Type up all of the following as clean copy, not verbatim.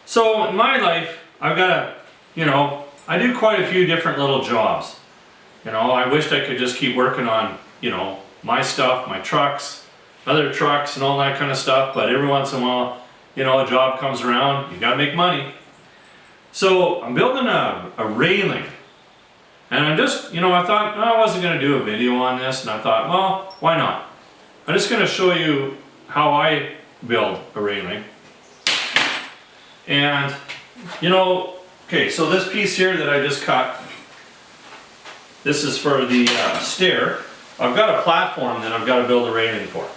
So in my life, I've got I do quite a few different little jobs. I wished I could just keep working on, my stuff, my trucks, other trucks and all that kind of stuff, but every once in a while, a job comes around, you gotta make money. So I'm building a railing. And I thought, I wasn't gonna do a video on this, and I thought, well, why not? I'm just gonna show you how I build a railing. And, okay, so this piece here that I just cut, this is for the stair. I've got a platform that I've got to build a railing for.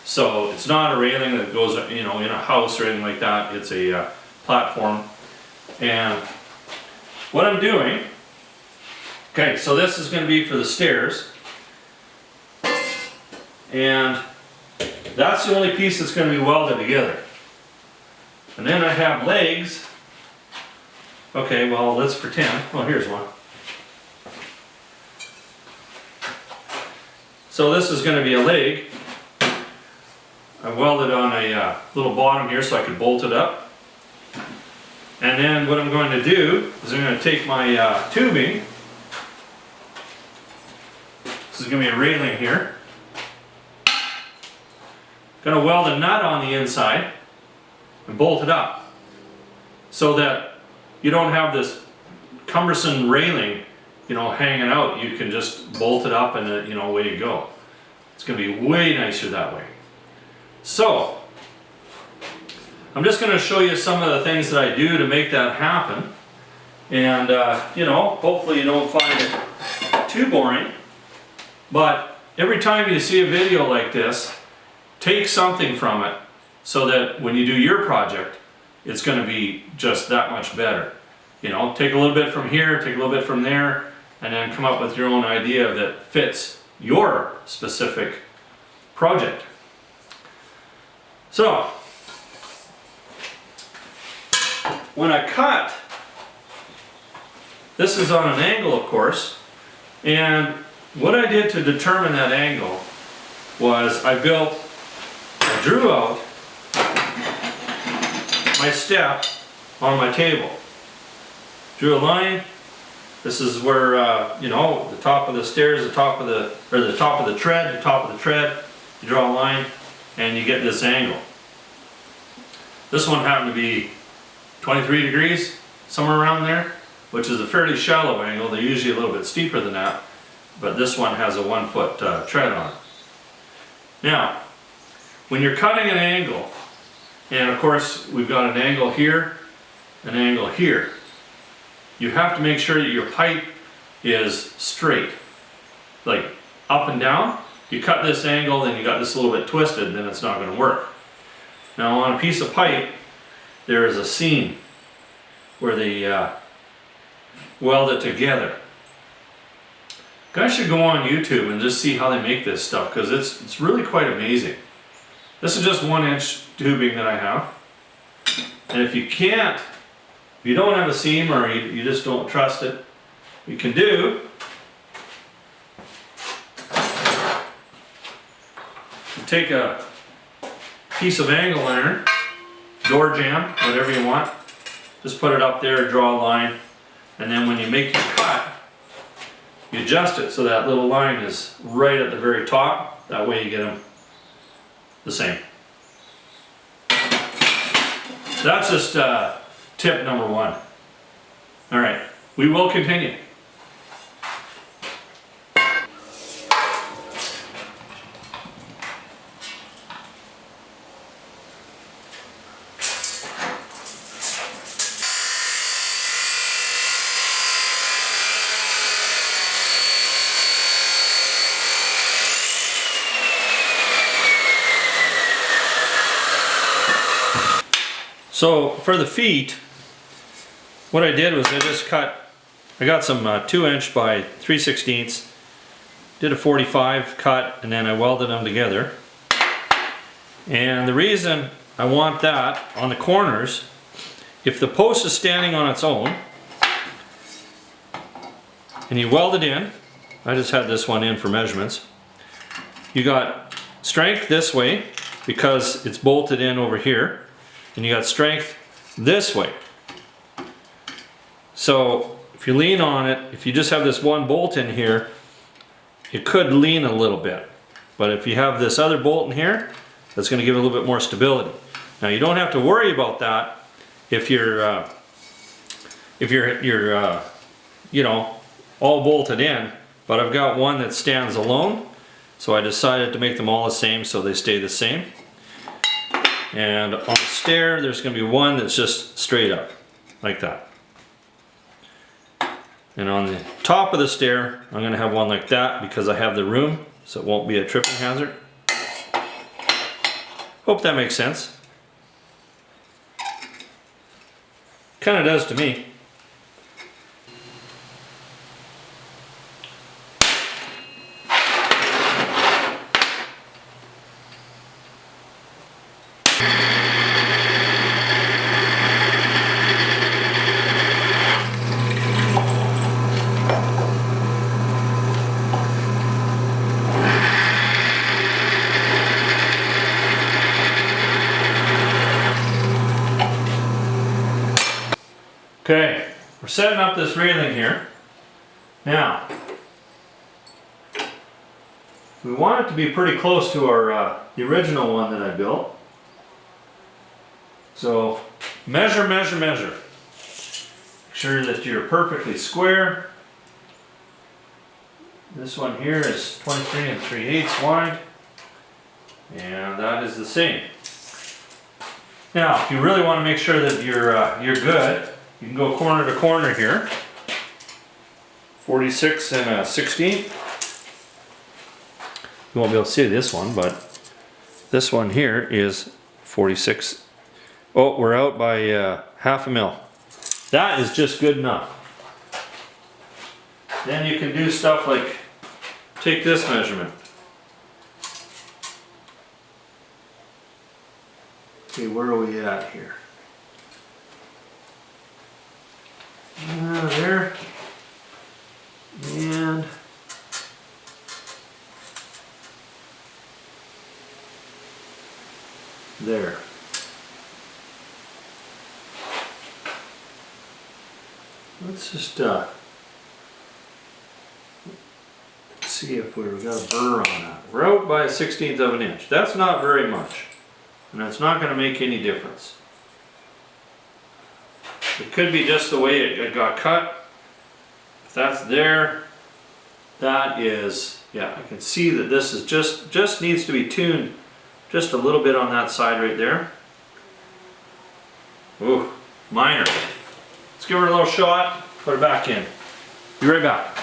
So it's not a railing that goes, in a house or anything like that. It's a platform. And what I'm doing, okay, so this is going to be for the stairs. And that's the only piece that's going to be welded together. And then I have legs. Okay, well, let's pretend. Well, here's one. So this is going to be a leg. I welded on a little bottom here so I could bolt it up. And then what I'm going to do is I'm going to take my tubing. This is going to be a railing here. Going to weld a nut on the inside and bolt it up so that you don't have this cumbersome railing hanging out. You can just bolt it up and away you go. It's going to be way nicer that way. So I'm just going to show you some of the things that I do to make that happen, and hopefully you don't find it too boring, but every time you see a video like this, take something from it so that when you do your project, it's going to be just that much better. Take a little bit from here, take a little bit from there, and then come up with your own idea that fits your specific project. So, when I cut, this is on an angle, of course, and what I did to determine that angle was I drew out my step on my table. Drew a line. This is where, the top of the stairs, the top of the tread, you draw a line and you get this angle. This one happened to be 23 degrees, somewhere around there, which is a fairly shallow angle. They're usually a little bit steeper than that, but this one has a 1 foot tread on it. Now, when you're cutting an angle, and of course we've got an angle here, an angle here, you have to make sure that your pipe is straight, like up and down. You cut this angle, then you got this a little bit twisted, then it's not going to work. Now on a piece of pipe, there is a seam where they weld it together. Guys should go on YouTube and just see how they make this stuff, because it's really quite amazing. This is just 1 inch tubing that I have, and if you don't have a seam, or you just don't trust it, you can do, you take a piece of angle iron, door jamb, whatever you want, just put it up there, draw a line, and then when you make your cut, you adjust it so that little line is right at the very top. That way you get them the same. That's just tip number 1. All right, we will continue. So for the feet, what I did was I got some 2 inch by 3/16, did a 45 cut, and then I welded them together. And the reason I want that on the corners, if the post is standing on its own, and you weld it in, I just had this one in for measurements, you got strength this way because it's bolted in over here, and you got strength this way. So if you lean on it, if you just have this one bolt in here, it could lean a little bit. But if you have this other bolt in here, that's going to give it a little bit more stability. Now you don't have to worry about that if you're you know, all bolted in. But I've got one that stands alone, so I decided to make them all the same so they stay the same. And on the stair, there's going to be one that's just straight up, like that. And on the top of the stair, I'm going to have one like that because I have the room, so it won't be a tripping hazard. Hope that makes sense. Kind of does to me. Okay, we're setting up this railing here. Now, we want it to be pretty close to our the original one that I built. So, measure, measure, measure. Make sure that you're perfectly square. This one here is 23 3/8 wide, and that is the same. Now, if you really want to make sure that you're good, you can go corner to corner here. 46 1/16. You won't be able to see this one, but this one here is 46. Oh, we're out by 1/2 mil. That is just good enough. Then you can do stuff like take this measurement. Okay, where are we at here? There. And there. Let's just see if we've got a burr on that. We're out by 1/16 of an inch. That's not very much, and that's not going to make any difference. It could be just the way it got cut. If that's there, that is, yeah, I can see that this is just needs to be tuned just a little bit on that side right there. Ooh, minor. Let's give her a little shot, put her back in. Be right back.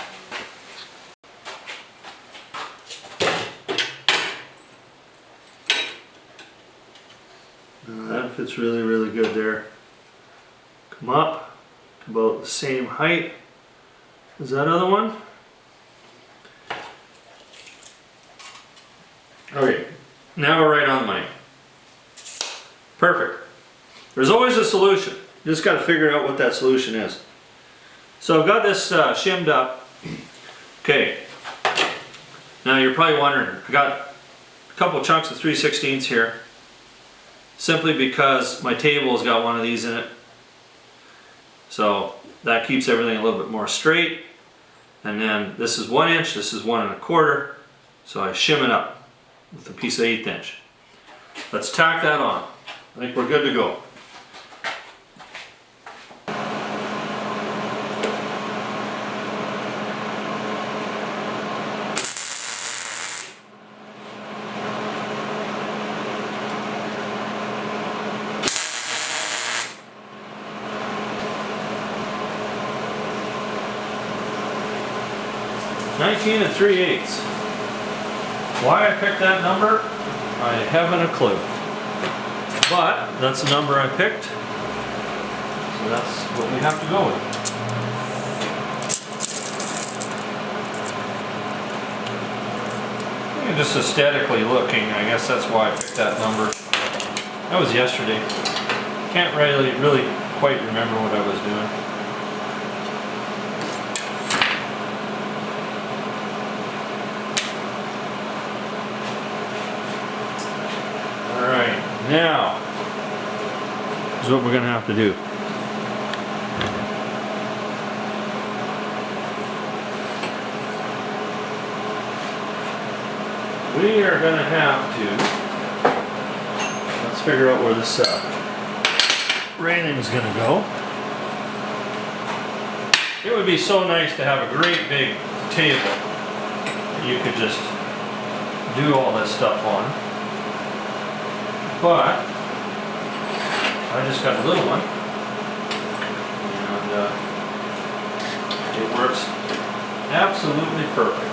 That fits really, really good there. Come up to about the same height as that other one. Okay, now we're right on the money. Perfect. There's always a solution. You just got to figure out what that solution is. So I've got this shimmed up. Okay. Now you're probably wondering, I got a couple chunks of 3/16 here, simply because my table has got one of these in it. So that keeps everything a little bit more straight. And then this is 1 inch, this is 1 1/4. So I shim it up with a piece of 1/8 inch. Let's tack that on. I think we're good to go. $19 3/8. Why I picked that number, I haven't a clue. But that's the number I picked, so that's what we have to go with. And just aesthetically looking, I guess that's why I picked that number. That was yesterday. Can't really quite remember what I was doing. Now, is what we're going to have to do. We are going to have to, let's figure out where this railing is going to go. It would be so nice to have a great big table that you could just do all this stuff on. But I just got a little one, and it works absolutely perfect.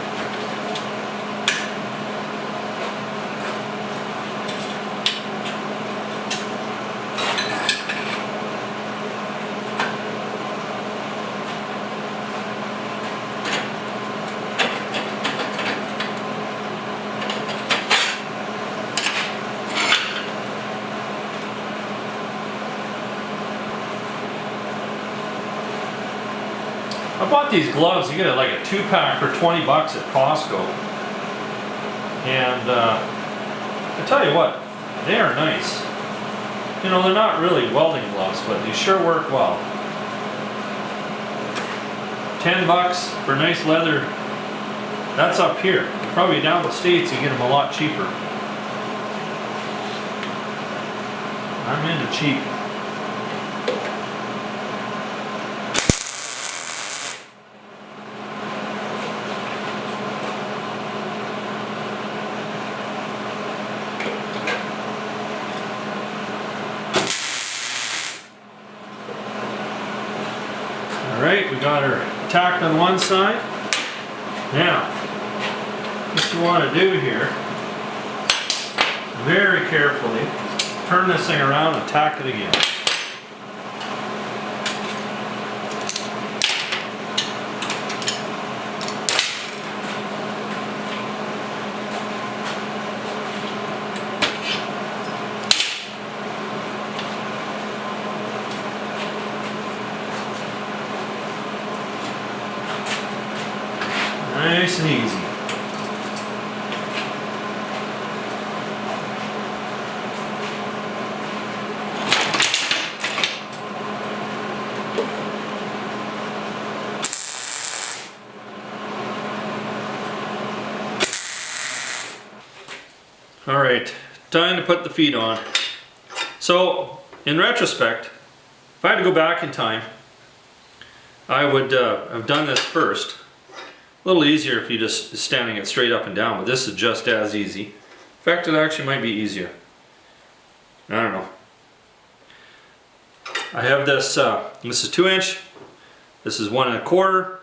I bought these gloves. You get like a 2-pack for 20 bucks at Costco, and I tell you what, they are nice. You know, they're not really welding gloves, but they sure work well. 10 bucks for nice leather. That's up here. Probably down the States you get them a lot cheaper. I'm into cheap. Alright, we got her tacked on one side. Now, what you want to do here, very carefully, turn this thing around and tack it again. Nice and easy. All right, time to put the feet on. So, in retrospect, if I had to go back in time, I would have done this first. A little easier if you just standing it straight up and down, but this is just as easy. In fact, it actually might be easier. I don't know. I have this, this is 2-inch, this is 1 1/4,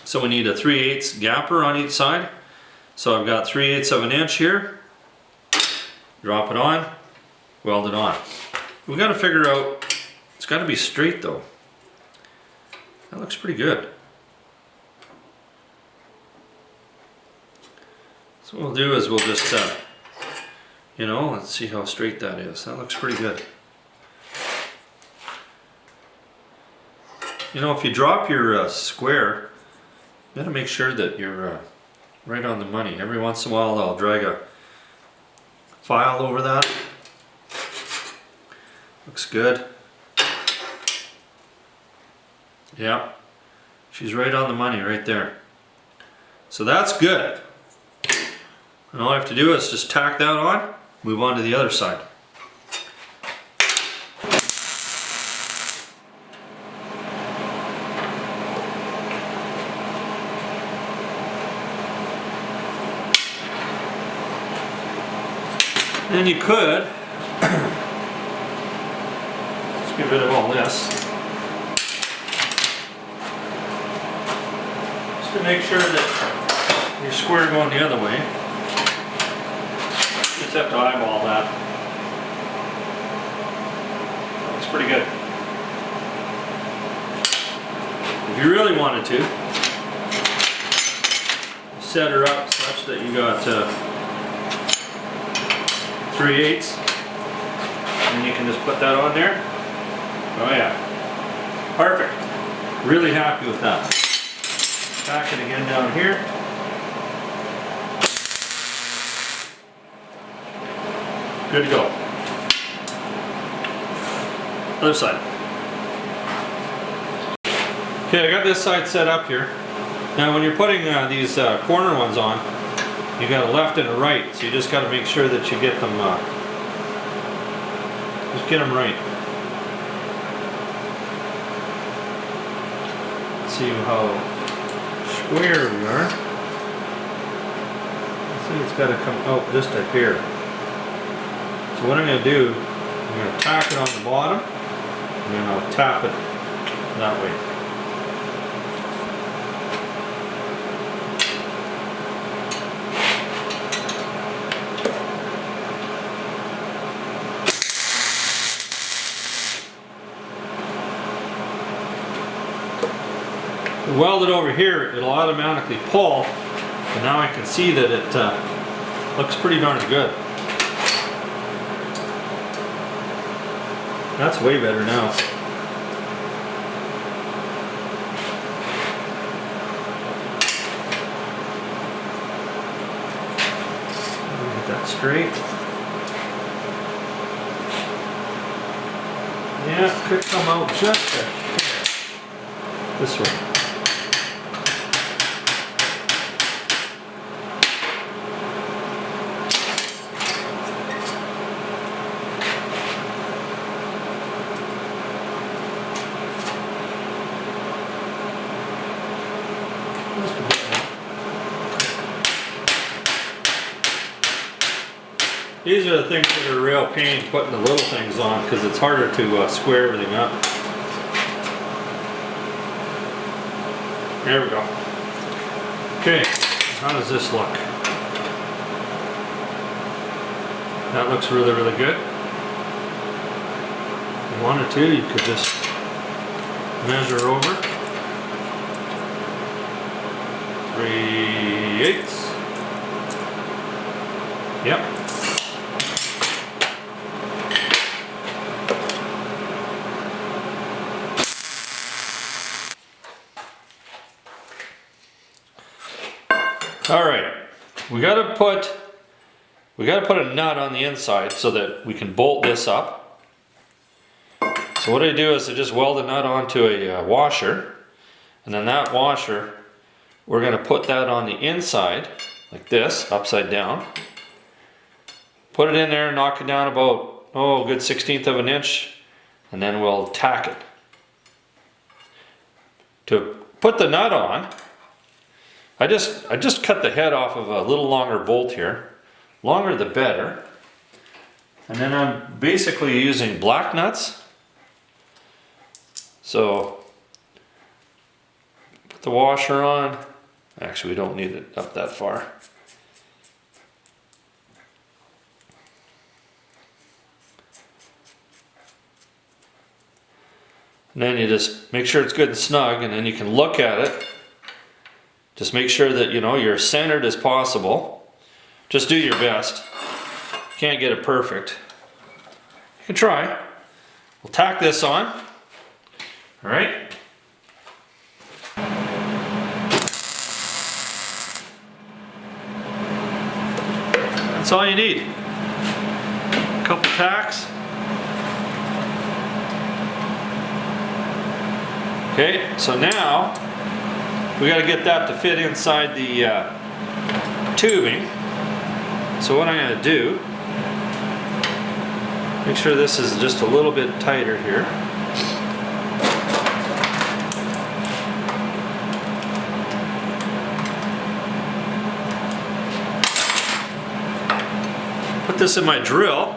so we need a 3/8 gapper on each side. So I've got 3/8 of an inch here. Drop it on, weld it on. We've got to figure out, it's got to be straight though. That looks pretty good. So what we'll do is we'll just, you know, let's see how straight that is. That looks pretty good. You know, if you drop your square, you gotta make sure that you're right on the money. Every once in a while I'll drag a file over that. Looks good. Yeah, she's right on the money right there. So that's good. And all I have to do is just tack that on, move on to the other side. And you could, let's get rid of all this, just to make sure that you're square going the other way. Just have to eyeball that. Looks pretty good. If you really wanted to, set her up such that you got 3/8, and you can just put that on there. Oh yeah, perfect. Really happy with that. Tack it again down here. Good to go. Other side. Okay, I got this side set up here. Now when you're putting these corner ones on, you got a left and a right, so you just got to make sure that you get them, just get them right. Let's see how square we are. I think it's got to come out just up here. So what I'm going to do, I'm going to tack it on the bottom, and then I'll tap it that way. Weld it over here, it'll automatically pull, and now I can see that it looks pretty darn good. That's way better now. Get that straight. Yeah, it could come out just a hair. This way. These are the things that are a real pain putting the little things on because it's harder to square everything up. There we go. Okay, how does this look? That looks really, really good. If you wanted to, you could just measure over. 3/8. Yep. All right, we gotta put a nut on the inside so that we can bolt this up. So what I do is I just weld a nut onto a washer, and then that washer, we're gonna put that on the inside, like this, upside down. Put it in there, knock it down about, a good 1/16 of an inch, and then we'll tack it. To put the nut on, I just cut the head off of a little longer bolt here. Longer the better. And then I'm basically using black nuts. So put the washer on. Actually, we don't need it up that far. And then you just make sure it's good and snug, and then you can look at it. Just make sure that you're as centered as possible. Just do your best. You can't get it perfect. You can try. We'll tack this on. All right. That's all you need. A couple tacks. Okay, so now we got to get that to fit inside the tubing. So what I'm going to do, make sure this is just a little bit tighter here. Put this in my drill.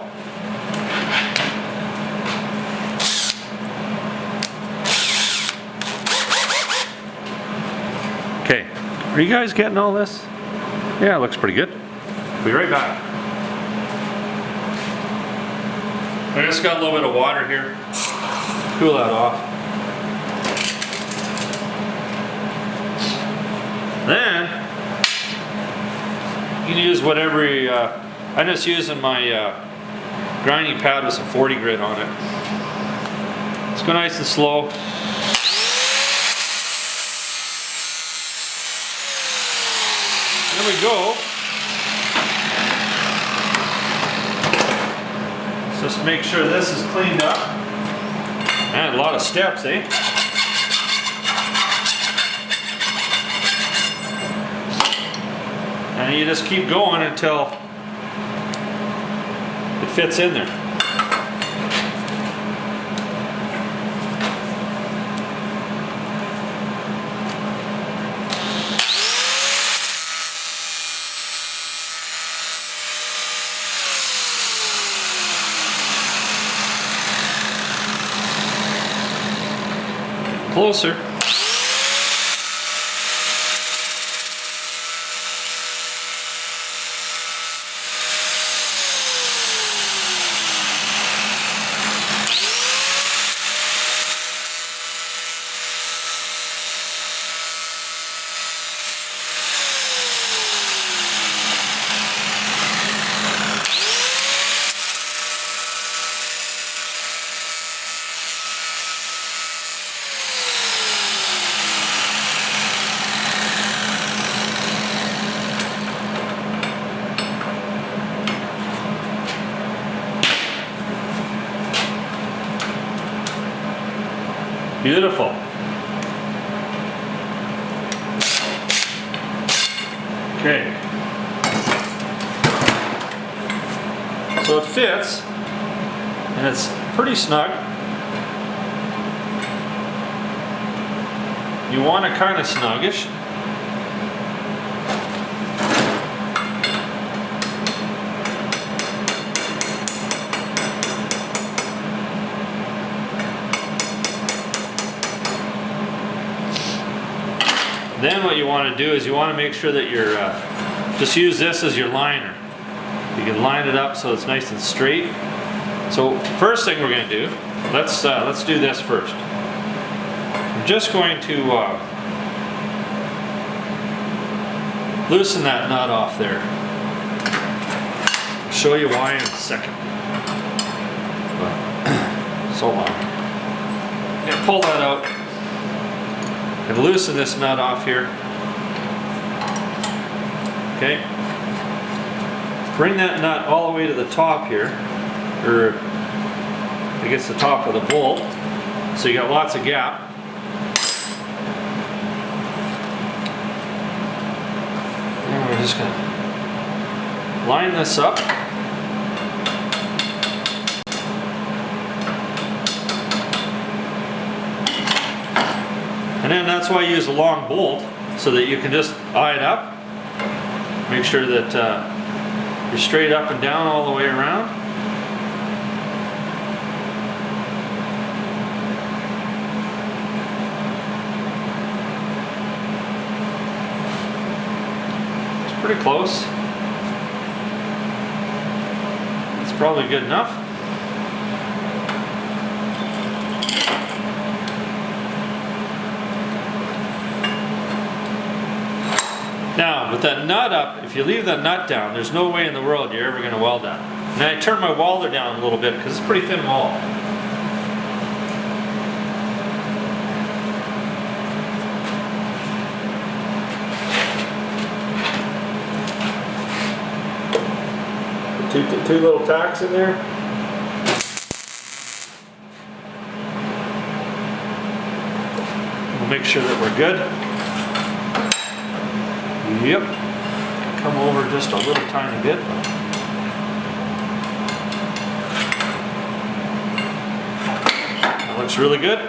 Okay, are you guys getting all this? Yeah, it looks pretty good. Be right back. I just got a little bit of water here. Cool that off. Then, you can use whatever I'm just using my grinding pad with some 40 grit on it. Let's go nice and slow. There we go. Let's just make sure this is cleaned up. of steps, eh? And you just keep going until it fits in there. Closer. Beautiful. Okay. So it fits, and it's pretty snug. You want it kind of snuggish. Then what you want to do is you want to make sure that you're, just use this as your liner. You can line it up so it's nice and straight. So first thing we're going to do, let's do this first. I'm just going to loosen that nut off there. I'll show you why in a second. So long. Yeah, pull that out. And loosen this nut off here. Okay. Bring that nut all the way to the top here, or I guess the top of the bolt, so you got lots of gap. And we're just gonna line this up. And then that's why I use a long bolt, so that you can just eye it up. Make sure that you're straight up and down all the way around. It's pretty close. It's probably good enough. Now, with that nut up, if you leave that nut down, there's no way in the world you're ever going to weld that. Now I turn my welder down a little bit because it's a pretty thin wall. Two little tacks in there. We'll make sure that we're good. Yep. Come over just a little tiny bit. That looks really good.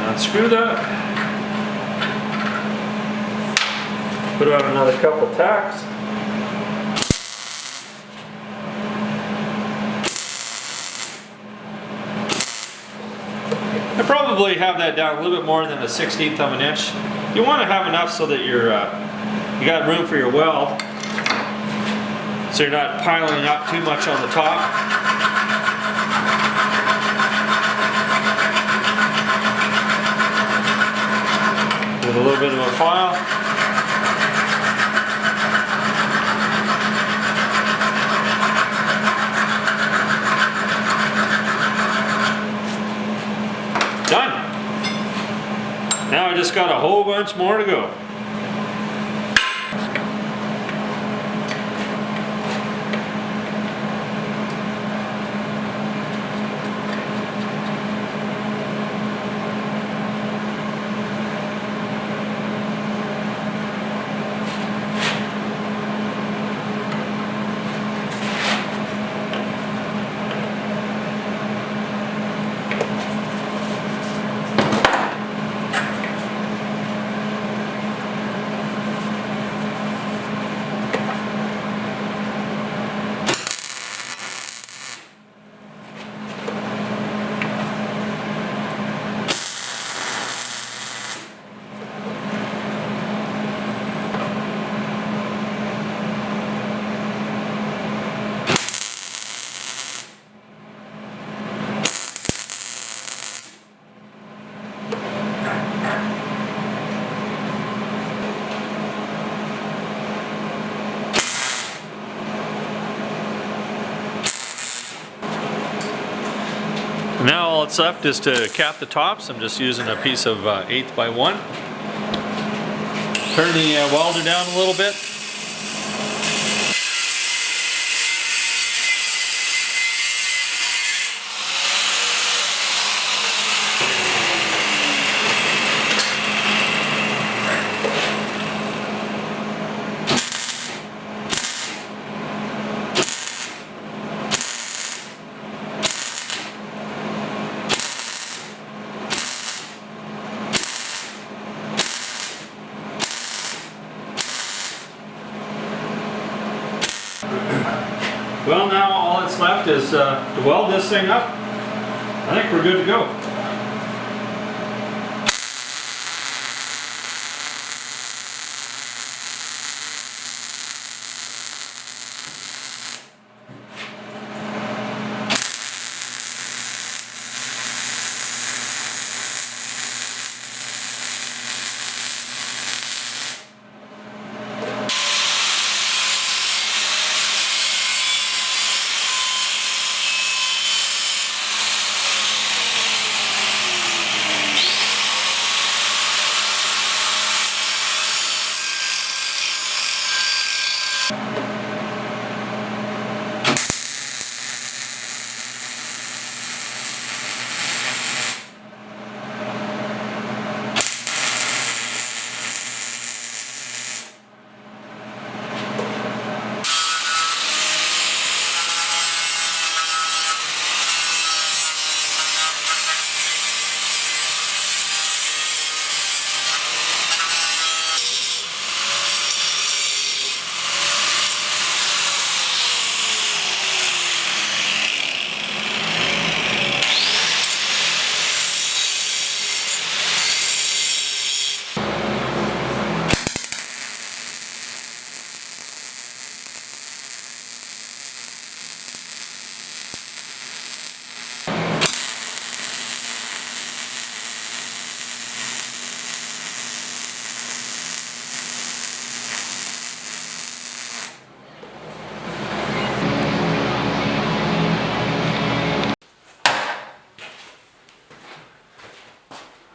Unscrew that. Put on another couple tacks. I probably have that down a little bit more than a 1/16 of an inch. You want to have enough so that you're you got room for your weld, so you're not piling up too much on the top. With a little bit of a file. Done. Now I just got a whole bunch more to go. all that's left is to cap the tops. I'm just using a piece of 1/8 by 1. Turn the welder down a little bit. Well, now all that's left is to weld this thing up. I think we're good to go.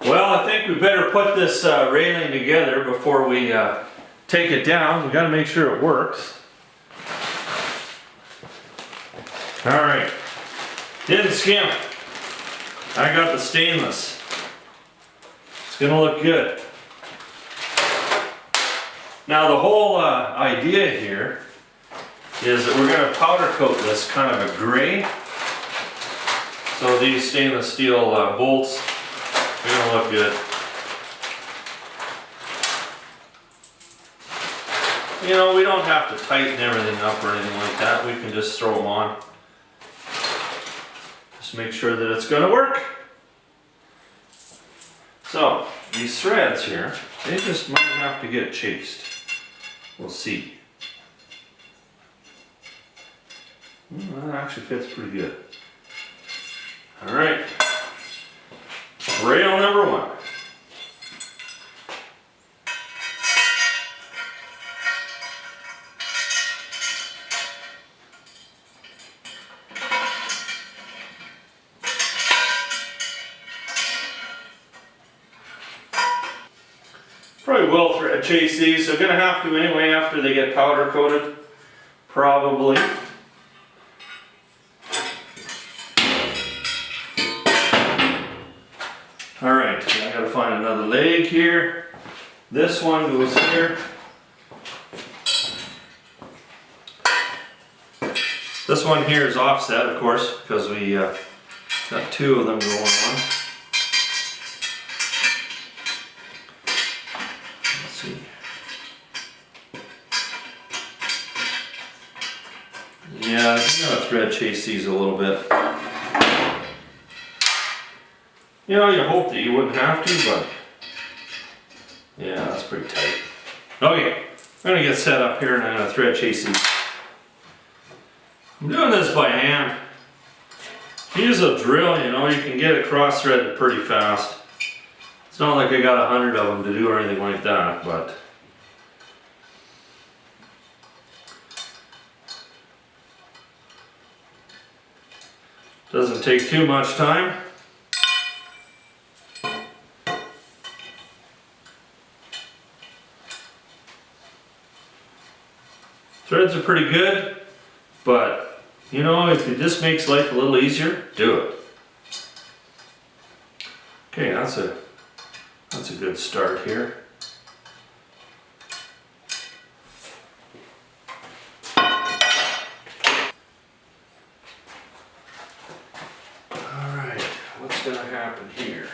Well, I think we better put this railing together before we take it down. We got to make sure it works. All right, didn't skimp. I got the stainless. It's gonna look good. Now the whole idea here is that we're gonna powder coat this kind of a gray. So these stainless steel bolts are gonna look good. You know, we don't have to tighten everything up or anything like that. We can just throw them on. Just make sure that it's gonna work. So, these threads here, they just might have to get chased. We'll see. That actually fits pretty good. Alright. Rail number 1. Probably will thread chase these, so gonna have to anyway after they get powder coated, probably. Alright, I gotta find another leg here. This one goes here. This one here is offset, of course, because we got 2 of them going on. Yeah, I think I'm gonna thread chase these a little bit. You know, you hope that you wouldn't have to, but yeah, that's pretty tight. Okay, I'm gonna get set up here and I'm gonna thread chase these. I'm doing this by hand. Use a drill, you know, you can get it cross-threaded pretty fast. It's not like I got 100 of them to do or anything like that, but doesn't take too much time. Threads are pretty good, but you know, if it just makes life a little easier, do it. Okay, that's a good start here. Alright, what's gonna happen here?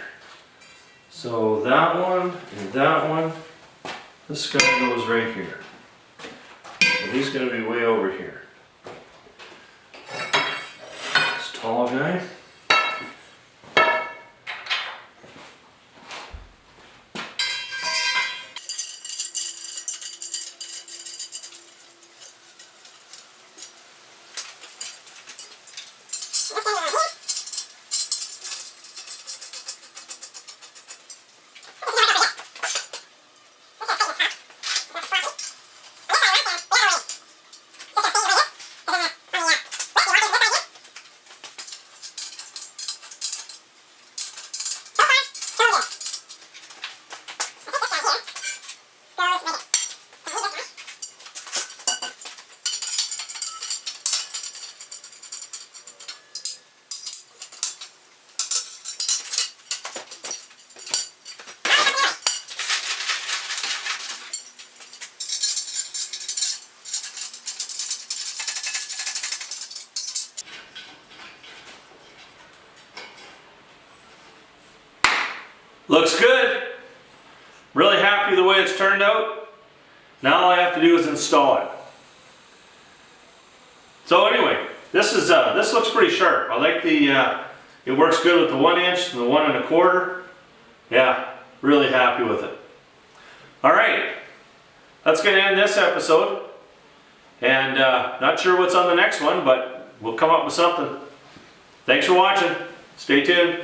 So that one and that one, this guy goes right here. And he's gonna be way over here. This tall guy. Looks good. Really happy the way it's turned out. Now all I have to do is install it. So anyway, this looks pretty sharp. I like the, it works good with the 1 inch and the 1 1/4. Yeah, really happy with it. All right, that's gonna end this episode. And not sure what's on the next one, but we'll come up with something. Thanks for watching. Stay tuned.